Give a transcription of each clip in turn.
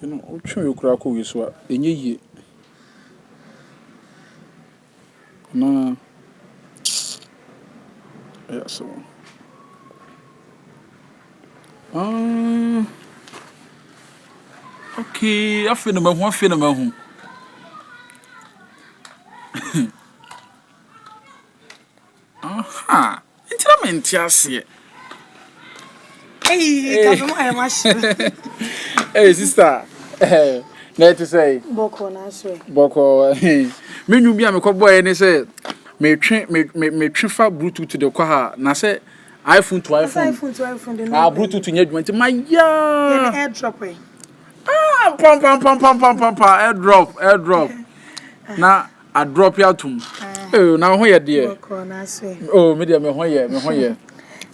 You know, which you crack with what in ye. No, yeah, so. Okay, I feel the one film. Aha, intimate, yes. Hey, come on, my Hey, sister. Let to say, Boko na so. Boko, me knew me, I'm a cowboy, and they said, me trifa Bluetooth to the car. Na say, iPhone to iPhone. iPhone to iPhone the Ah, no. Bluetooth to Nedwent. My Yeah, yeah. airdrop eh. Ah, pam. Airdrop. Na, I drop ya to. Oh, now where dear? Boko na so. Oh, me dear, me where.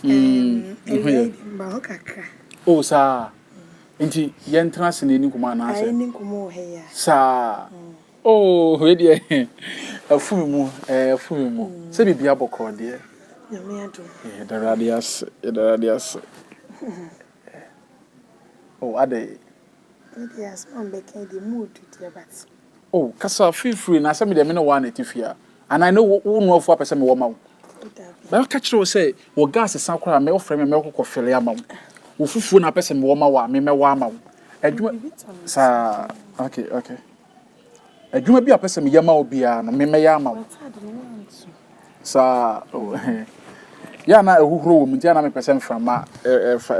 Eh, ba ho kakra. Oh, sir. Inti yentrance ni kuma na ase. Ai ni nkomo he ya. Sa. Oh, we dey. Afu mu, Se bibia bokọ de. Na me ado. The radius. Oh, ade. Yes, man be can the mood to but. Oh, kasa feel free na se me de me no one etifia. And I know who know for person me wo ma wo. Ba ka kire wo say, wo gas san kwara me wo frame me wo kokofele ama wo. Wo fufu na person me wo ma wo, me wo ama wo. Adwuma sa okay. Adwuma bi a person me yama obi a no me ya ama wo. Sa oh. Ya na ehuhuro wo muntia na me person from ma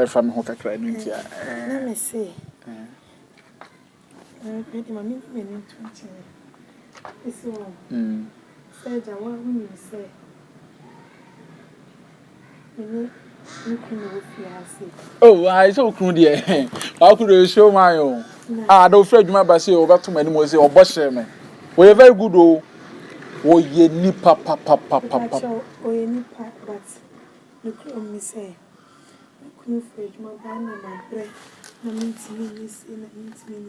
from ho kakra no ntia. Na me say. Pedi mami me ni 20. Isi wo. Say ja wa hu say. Oh, I so cool there. How could you show my own? Ah, don't fret, you might say over to many more say or bosh me. We very good oh. Oh ye ni papa. Oh ye ni papa, but look at me say. Couldn't fret my banner, my bread. Na minti ni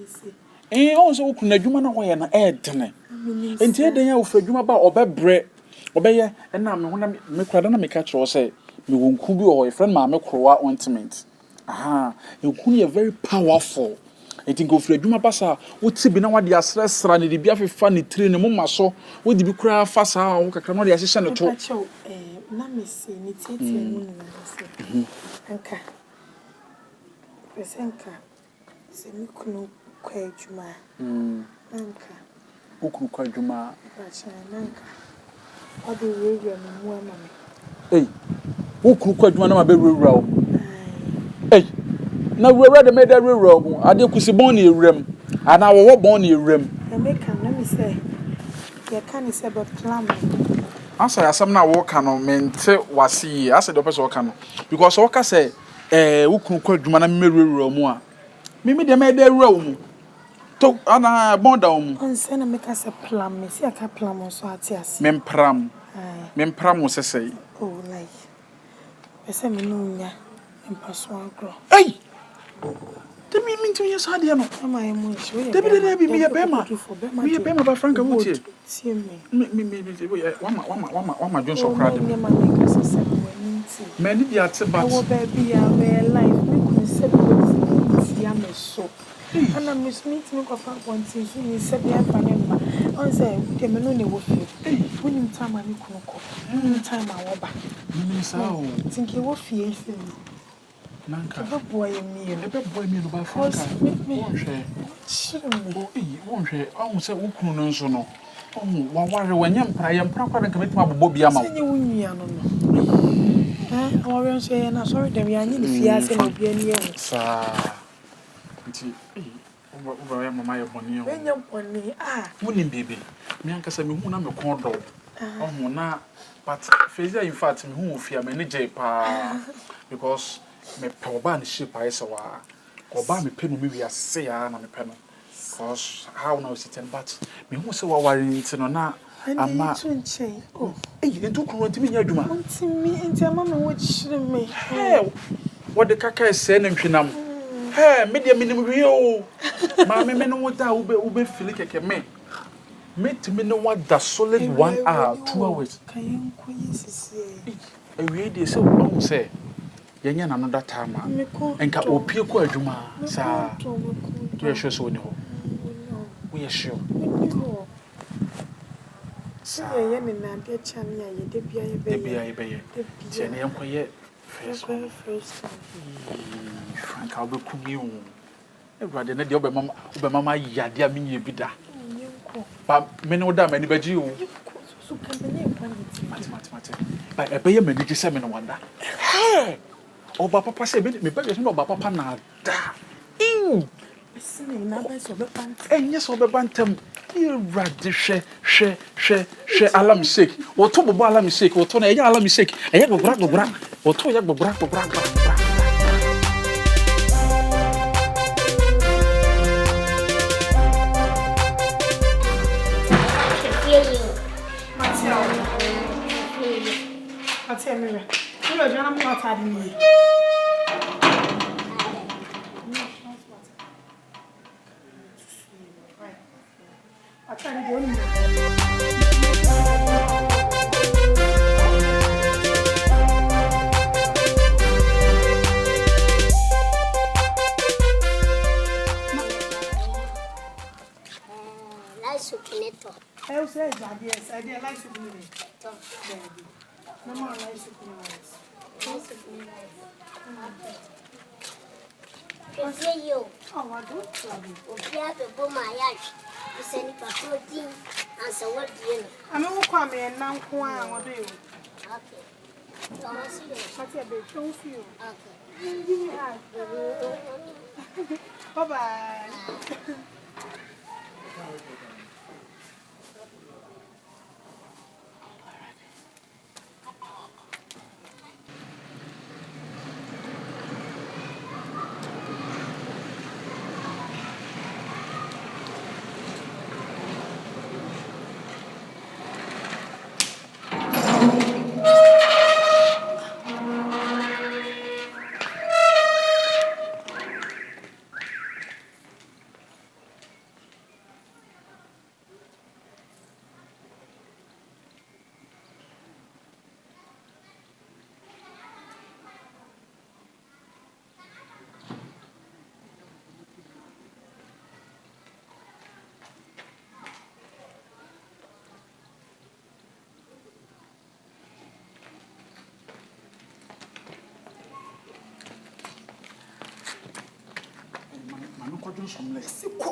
say. Eh, also kuna dwuma na wo ye na edene. Enti eden ya wo fra dwuma ba obebre. Obeye na me hona me kwada na me ka kire wo say me wonku bi o friend ma me krowa ointment. Aha, enku ye very powerful. Enti go fra dwuma ba sa wo ti bi na wade asresra ne de bi afefa ne tire ne moma so wo di bi kura fa sa wo kakra no de asese ne to. Na me say ni tete no na say. Anka. Pesenka. Se mi kunu kwa adwuma. Anka. Ukunu kwa adwuma. Acha nanka. Odi wewe no mu ama me. Hey. Ukunu kwa adwuma na ma be wura o. Hey. Na wura de me da wura o. Ade kusi bon na ewrem. Ana wo bon na ewrem. E make am na me say. Ye kan say be plan. Asa asam na wo ka no mente wase asa de person wo ka no because wo ka say ukunu kwa adwuma na me wura mu a. Me de me da wura mu. To ana bon da mu. On say na make us a plan me see aka plan mo so ati ase. Mempram wo sesei. Oh like. Ese me no nya empaso agro. Hey. De me mintu yes ha de no. Ama e mo nchi. De bi me ye bema. Me ye bema ba Franka wutie. Tie me. Me wama John so crowd. Me ma make us say Me ni dia te bat. Wo baby ya we life me kun say be ya me so. Ana miss meet me ko fa pontin so ni say be fa ne ma. On say de me no ne wo fi. Wonim time ani kunu ko. Wonim time a wo ba. Ni sa o. Tinki wo fi ese. Nanka. Be boy me. Be boy me no ba Franka. Won hwe. Shirme. Won hwe. Ahun say wo kunu no nso no. Wa ware wanyam pra yam pra kwa nka metima bobo bia ma wo. Senye wo nwia no no. Awo so ye na sorry dem ya nyi ni fi ase na bia ni ye. Sa. Nti Uba ya mama ya boni yo. Enya boni Munim baby. Me ankasa me hu na me kon do. Oho na but phase in fact me hu ofia me ne je pa because me pe oba na shape ayi se wa. Oba me pe no me wi ase ya na me pe no. Because how now sitting but me hu se wa ware nti no na ama oh entu kunu ntimi nya adwuma. Ntimi enti ama me wo chire me. What the kaka ese na ntwinam. Me dia minim hwe o. Ma me no da ube fili keke me. Me timi no wa da solid 1 hour 2 hours. Kan ko yesisi. Ewie dey say wo say yenya na another time. Enka opie ko adwuma sa. You sure so no. We are sure. So yeah, na de chani ya ye de bia ye be. Tiani enkoye first one. First time. Franka obekumi o. Ewrade na de obemama yade a menye bi da. Ba me no da mani baji o. So can be Mate. Ba ebeye mani ji se me no wanda. Hey! Oba papa se me ba je no oba papa na da. Sini na ba so be pan. Enye so be bantam. Ewrade hwe alarm shake. Wo to bobo alarm shake, wo to na enye alarm shake. Enye gbobra. Wo to ye gbobra. Matia me. You know jana mo atade ni. Atade de oni. I say yes, I did like to be no more nice you. Oh, I don't trouble. You have a boom, my yacht. You send it for 14 and so what do you know? I know come and now what do you? Okay. Thomas, what's your big don't feel? Okay. Bye bye.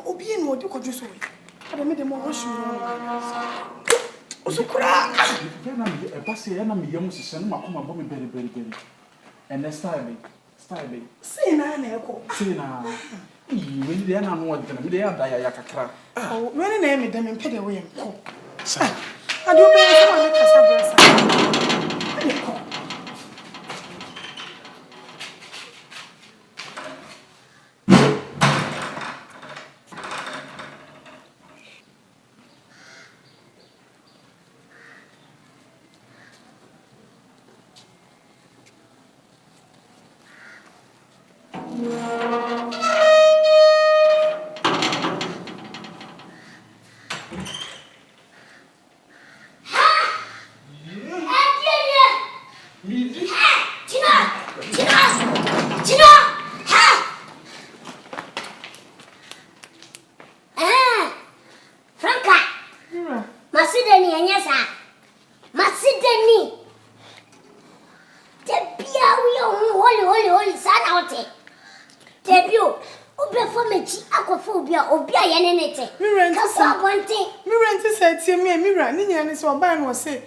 Obi en wodi kodwo so we. Ada me dem wo hwe no. Osukura. Na me e passe ya na me yam sese no makoma bo me beri. And next time. Say na eko. Say na. We dey na no wodi na me dey ada ya kakra. Oh, we na me dem mpe de we enko. Sa. Ade obi en so na kasa brasa. Eko. Franka. Masideni anyasa. Masideni. Tebia holy sana wote. Tebio obefo mechi akofo obia yenenete. Kasa bonte. Mi rent say tie me mira ni nyane se oba na se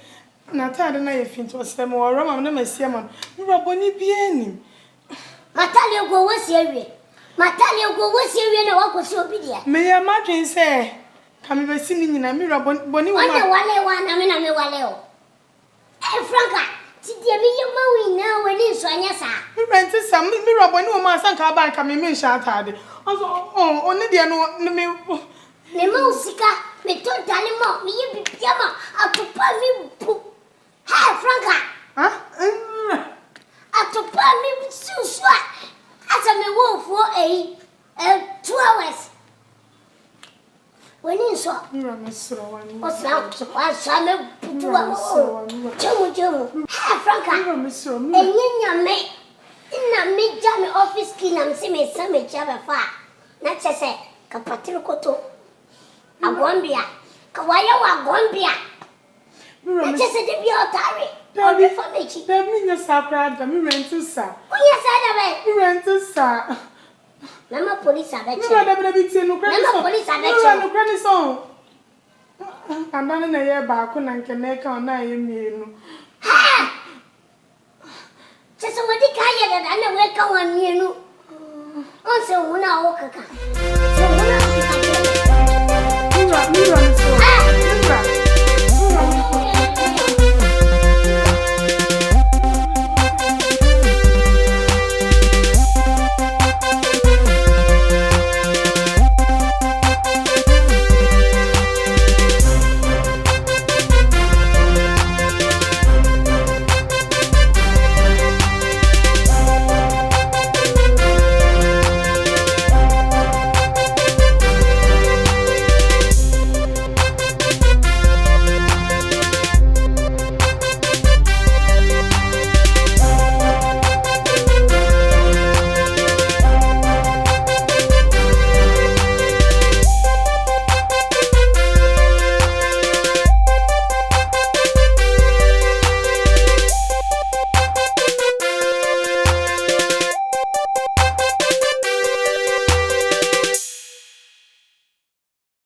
na tade na ye finto se me woro ma na masia ma. Mi roboni bia nim. Matale go wosiewie na wakosi obi dia. Me ya madwen se ka me besi ni nyina mi roboni wo ma. Wale wa na me wale o. Franka, ti dia mi ye mawi na wani so anya sa. Mi rent sam mi roboni wo ma san ka ba ka me sha tade. Oso oni dia no me ma usika me tontale mo mi ye bibia ma atopa mi bu. Ha Franka. Ha? Atopa mi susua. Asa me wo for 2 hours. Wani so. Mira me sro wani. Wa sa me putuwa. Chemu. Ha Franka. Mira me sro. Enya me. Ina me jam office key na me se me chabe fa. Na chese Kapatiro koto. Agombia. Kawaya wa agombia. I just said to be otari. Don't be for me. That means you're surprised. Me rent to sa. When you said away. Me rent to sa. Nama police are Me rather be saying no credit. Nama police are no credit song. And then in a year back when I can make on I mean. Ha! Just what the kaya that I never come on you. Also, when I walk a car. So when I